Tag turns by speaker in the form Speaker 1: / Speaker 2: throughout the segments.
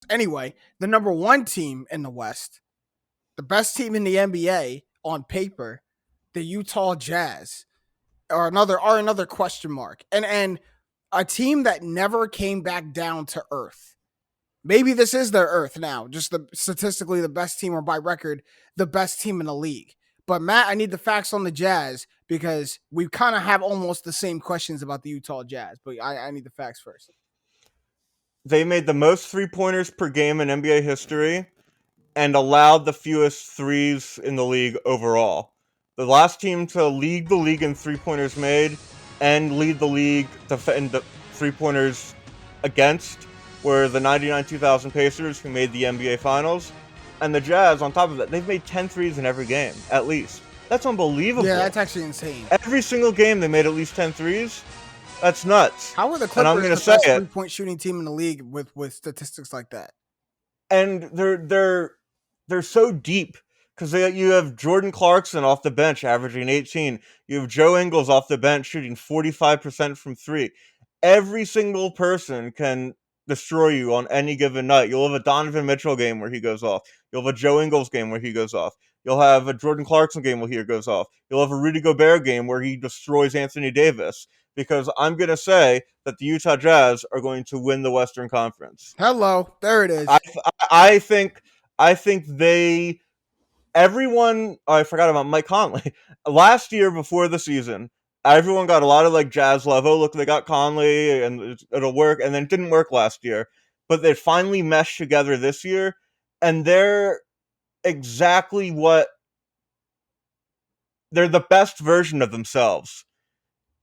Speaker 1: Anyway, the number one team in the West, the best team in the NBA on paper, the Utah Jazz, are another question mark. And a team that never came back down to earth. Maybe this is their earth now, just statistically the best team, or by record, the best team in the league. But Matt, I need the facts on the Jazz because we kind of have almost the same questions about the Utah Jazz. But I need the facts first.
Speaker 2: They made the most 3-pointers per game in NBA history and allowed the fewest threes in the league overall. The last team to lead the league in 3-pointers made and lead the league in the 3-pointers against were the 99-2000 Pacers, who made the NBA Finals. And the Jazz, on top of that, they've made 10 threes in every game, at least. That's unbelievable.
Speaker 1: Yeah, that's actually insane.
Speaker 2: Every single game they made at least 10 threes. That's nuts.
Speaker 1: How are the
Speaker 2: And I'm
Speaker 1: Clippers
Speaker 2: gonna
Speaker 1: the
Speaker 2: say
Speaker 1: best
Speaker 2: it.
Speaker 1: three-point shooting team in the league with statistics like that?
Speaker 2: And they're so deep because you have Jordan Clarkson off the bench averaging 18. You have Joe Ingles off the bench shooting 45% from three. Every single person can destroy you on any given night. You'll have a Donovan Mitchell game where he goes off. You'll have a Joe Ingles game where he goes off. You'll have a Jordan Clarkson game where he goes off. You'll have a Rudy Gobert game where he destroys Anthony Davis. Because I'm going to say that the Utah Jazz are going to win the Western Conference.
Speaker 1: Hello, there it is.
Speaker 2: I think everyone, I forgot about Mike Conley. Last year before the season, everyone got a lot of like Jazz love. Oh, look, they got Conley and it'll work. And then it didn't work last year. But they finally meshed together this year. And they're exactly they're the best version of themselves.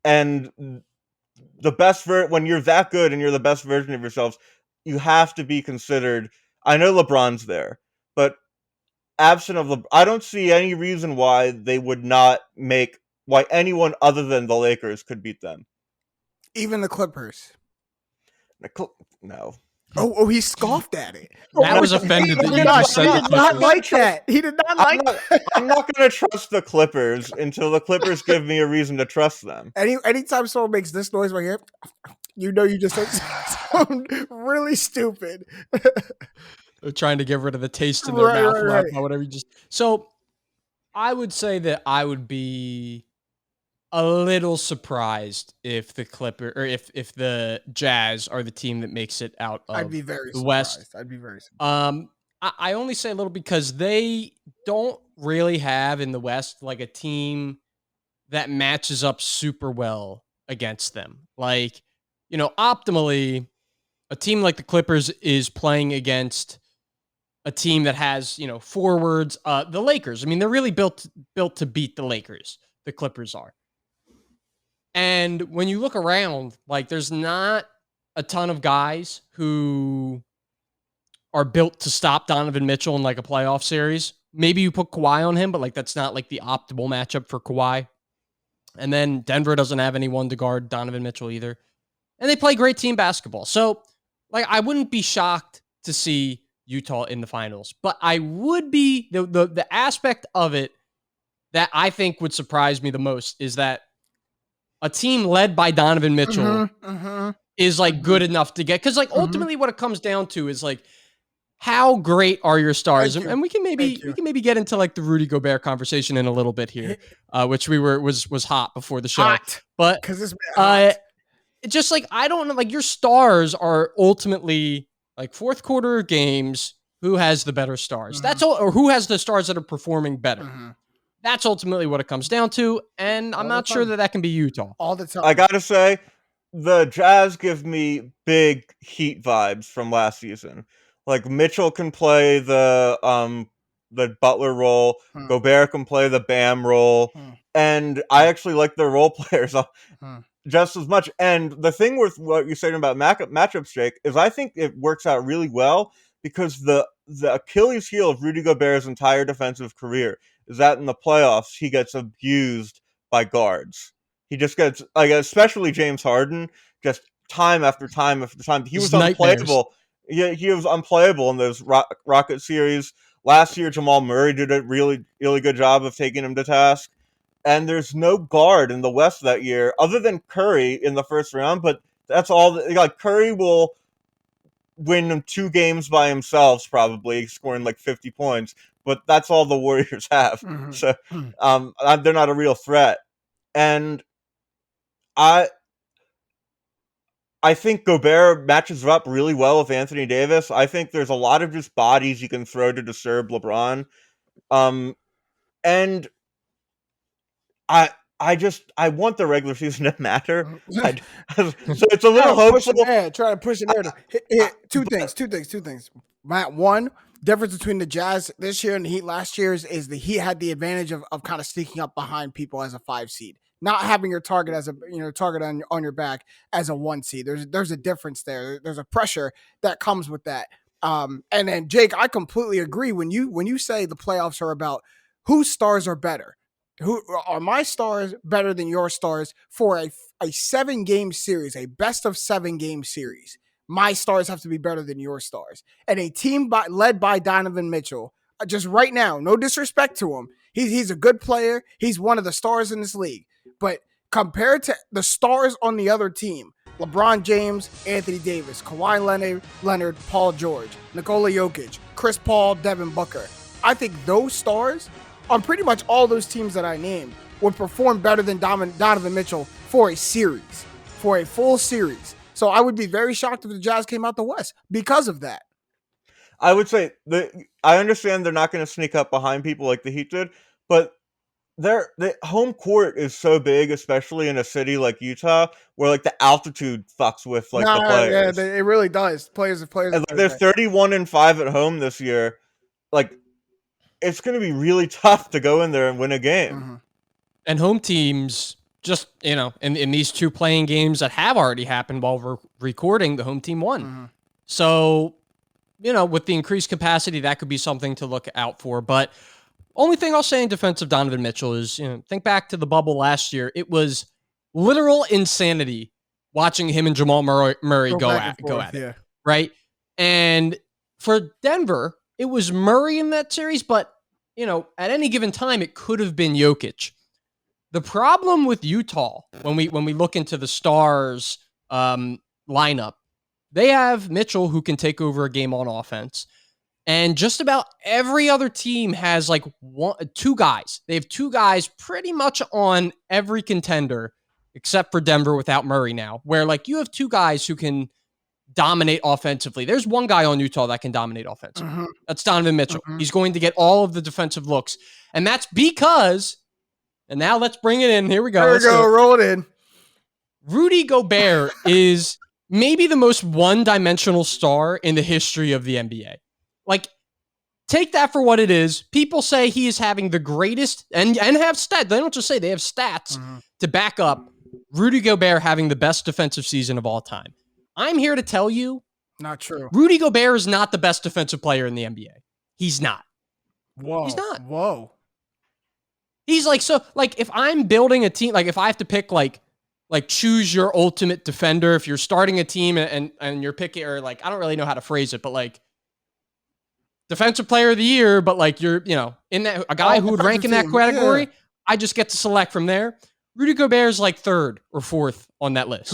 Speaker 2: And the best when you're that good and you're the best version of yourselves, you have to be considered. I know LeBron's there, but absent of I don't see any reason why they would not why anyone other than the Lakers could beat them.
Speaker 1: Even the Clippers.
Speaker 2: No.
Speaker 1: Oh, he scoffed at it.
Speaker 3: That was offended that you just said
Speaker 1: He did not like that. He did not like that.
Speaker 2: I'm not going to trust the Clippers until the Clippers give me a reason to trust them.
Speaker 1: Anytime someone makes this noise right here, you know you just said something really stupid.
Speaker 3: They're trying to get rid of the taste in their mouth, right. Or whatever you just. So, I would say that I would be a little surprised if the Clipper or if the Jazz are the team that makes it out of
Speaker 1: I'd be very
Speaker 3: the
Speaker 1: surprised.
Speaker 3: West.
Speaker 1: I'd be very surprised.
Speaker 3: I only say a little because they don't really have in the West like a team that matches up super well against them. Like, optimally, a team like the Clippers is playing against a team that has, forwards. The Lakers. I mean, they're really built to beat the Lakers. The Clippers are. And when you look around, like, there's not a ton of guys who are built to stop Donovan Mitchell in like a playoff series. Maybe you put Kawhi on him, but like that's not like the optimal matchup for Kawhi. And then Denver doesn't have anyone to guard Donovan Mitchell either. And they play great team basketball. So, like, I wouldn't be shocked to see Utah in the finals, but I would be the aspect of it that I think would surprise me the most is that a team led by Donovan Mitchell is like good enough to get, because like ultimately what it comes down to is like how great are your stars, and we can maybe get into like the Rudy Gobert conversation in a little bit here, which was hot before the show, but
Speaker 1: because it's hot.
Speaker 3: Just like I don't know, like your stars are ultimately like fourth quarter games. Who has the better stars? That's all, or who has the stars that are performing better? That's ultimately what it comes down to, and I'm not sure that can be Utah.
Speaker 1: All the time.
Speaker 2: I gotta say, the Jazz give me big Heat vibes from last season. Like Mitchell can play the Butler role, Gobert can play the Bam role, and I actually like their role players just as much. And the thing with what you're saying about matchups, Jake, is I think it works out really well because the Achilles heel of Rudy Gobert's entire defensive career is that in the playoffs, he gets abused by guards. He just gets, like, especially James Harden, just time after time after time. He was unplayable. Yeah, he was unplayable in those Rocket series. Last year, Jamal Murray did a really, really good job of taking him to task. And there's no guard in the West that year, other than Curry in the first round. But that's all. Like Curry will win 2 games by themselves, probably scoring like 50 points. But that's all the Warriors have.
Speaker 1: Mhm.
Speaker 2: So they're not a real threat. And I think Gobert matches up really well with Anthony Davis. I think there's a lot of just bodies you can throw to disturb LeBron. And I want the regular season to matter. So it's a little hopeful.
Speaker 1: Try to push it there. Two things. Matt, one, difference between the Jazz this year and the Heat last year is the Heat had the advantage of kind of sneaking up behind people as a 5 seed. Not having your target as a target on your back as a 1 seed. There's a difference there. There's a pressure that comes with that. And then Jake, I completely agree when you say the playoffs are about whose stars are better. Who are my stars better than your stars for a 7-game series, a best of 7 game series? My stars have to be better than your stars. And a team led by Donovan Mitchell, just right now, no disrespect to him, he's a good player. He's one of the stars in this league. But compared to the stars on the other team, LeBron James, Anthony Davis, Kawhi Leonard, Paul George, Nikola Jokic, Chris Paul, Devin Booker, I think those stars on pretty much all those teams that I named would perform better than Donovan Mitchell for a series, for a full series. So I would be very shocked if the Jazz came out the West because of that.
Speaker 2: I would say I understand they're not going to sneak up behind people like the Heat did, but the home court is so big, especially in a city like Utah, where like the altitude fucks with the players.
Speaker 1: Yeah, it really does. Players.
Speaker 2: And, they're 31-5 at home this year. Like, it's going to be really tough to go in there and win a game.
Speaker 1: Mm-hmm.
Speaker 3: And home teams, just in these 2 playing games that have already happened while we're recording, the home team won.
Speaker 1: Mm-hmm.
Speaker 3: So, with the increased capacity, that could be something to look out for. But only thing I'll say in defense of Donovan Mitchell is, think back to the bubble last year. It was literal insanity watching him and Jamal Murray go at it, right? And for Denver, it was Murray in that series, but, at any given time, it could have been Jokic. The problem with Utah, when we look into the Stars lineup, they have Mitchell who can take over a game on offense. And just about every other team has 2 guys. They have 2 guys pretty much on every contender, except for Denver without Murray now, where you have 2 guys who can dominate offensively. There's one guy on Utah that can dominate offensively.
Speaker 1: Mm-hmm.
Speaker 3: That's Donovan Mitchell.
Speaker 1: Mm-hmm.
Speaker 3: He's going to get all of the defensive looks. And that's because, and now let's bring it in. Here we go.
Speaker 1: Roll it in.
Speaker 3: Rudy Gobert is maybe the most one-dimensional star in the history of the NBA. Take that for what it is. People say he is having the greatest, and have stats. They don't just say, they have stats to back up Rudy Gobert having the best defensive season of all time. I'm here to tell you,
Speaker 1: not true.
Speaker 3: Rudy Gobert is not the best defensive player in the NBA. He's not.
Speaker 1: Whoa.
Speaker 3: He's not.
Speaker 1: Whoa.
Speaker 3: He's if I'm building a team, if I have to pick choose your ultimate defender, if you're starting a team and you're picking, or I don't really know how to phrase it, but defensive player of the year, but you're, in that, a guy who would rank in that category, I just get to select from there. Rudy Gobert is 3rd or 4th on that list.